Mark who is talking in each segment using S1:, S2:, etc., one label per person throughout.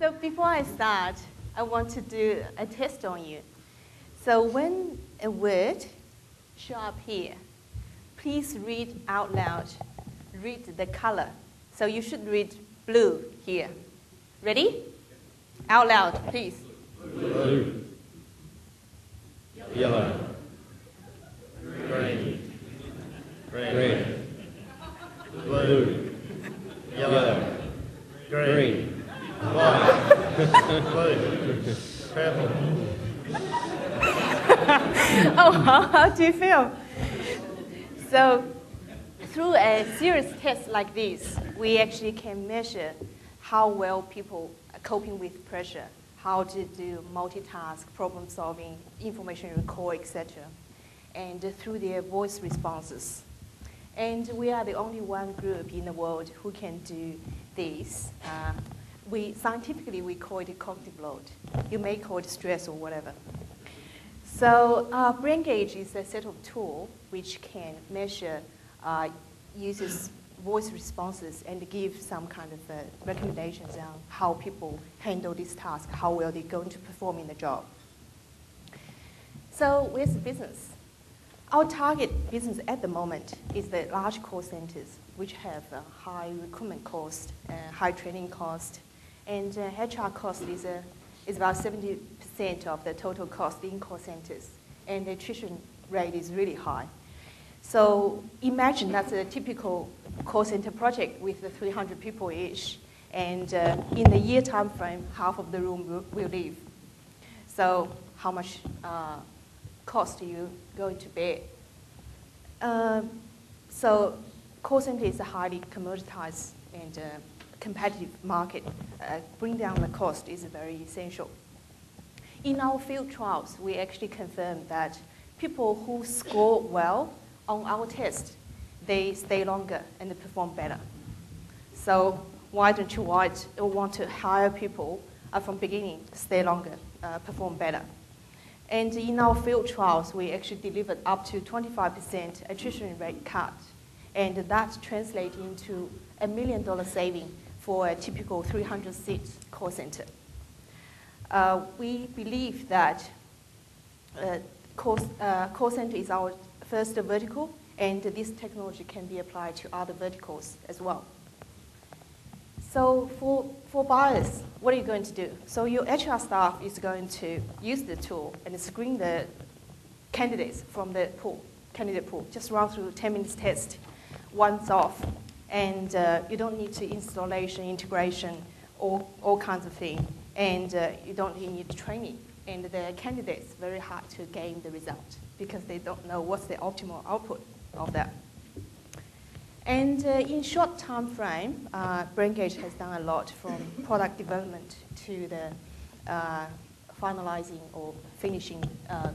S1: So before I start, I want to do a test on you. So when a word shows up here, please read out loud. Read the color. So you should read blue here. Ready? Out loud, please.
S2: Blue. Yellow. Green. Red. Blue. Yellow. Green. White. Blue. Purple.
S1: Oh, how do you feel? So through a serious test like this, we actually can measure how well people are coping with pressure, how to do multitask, problem solving, information recall, etc. And through their voice responses. And we are the only one group in the world who can do this. Scientifically, we call it cognitive load. You may call it stress or whatever. So BrainGauge is a set of tools which can measure users' voice responses and give some kind of recommendations on how people handle this task, how well they're going to perform in the job. So where's the business? Our target business at the moment is the large call centers, which have a high recruitment cost, high training cost, and HR cost is about 70% of the total cost in call centers, and the attrition rate is really high. So imagine that's a typical call center project with the 300 people each, and in the year time frame, half of the room will leave. So how much cost are you going to bear? So call center is a highly commoditized and competitive market. Bring down the cost is very essential. In our field trials, we actually confirmed that people who score well on our test, they stay longer and they perform better. So why don't you want to hire people from beginning, stay longer, perform better? And in our field trials, we actually delivered up to 25% attrition rate cut. And that translates into $1 million saving for a typical 300-seat call center. We believe that call center is our first vertical, and this technology can be applied to other verticals as well. So for buyers, what are you going to do? So your HR staff is going to use the tool and screen the candidates from the candidate pool. Just run through 10 minutes test once off. And you don't need to installation, integration, all kinds of things. And you don't need training. And the candidates, very hard to gain the result because they don't know what's the optimal output of that. And in short time frame, BrainGauge has done a lot from product development to the finalizing or finishing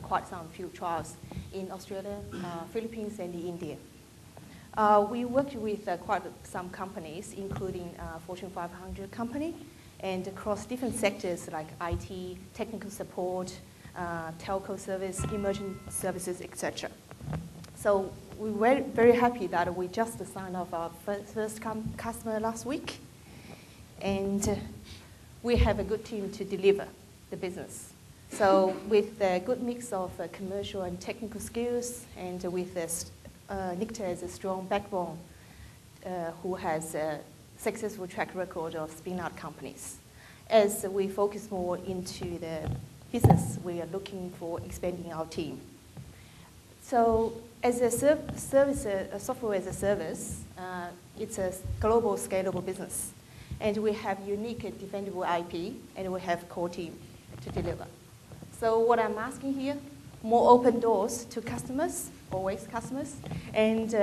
S1: quite some field trials in Australia, Philippines, and India. We worked with quite some companies, including Fortune 500 company, and across different sectors like IT, technical support, telco service, emerging services, etc. So we were very happy that we just signed off our first customer last week, and we have a good team to deliver the business. So with a good mix of commercial and technical skills, and with Nikta as a strong backbone who has a successful track record of spin-out companies. As we focus more into the business, we are looking for expanding our team. So as a software as a service, it's a global scalable business. And we have unique and defendable IP, and we have core team to deliver. So what I'm asking here, more open doors to customers, always customers, and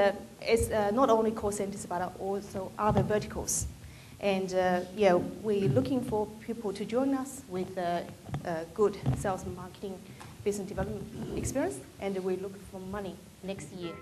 S1: it's not only call centers, but also other verticals. And yeah, we're looking for people to join us with good sales and marketing business development experience, and we look for money next year.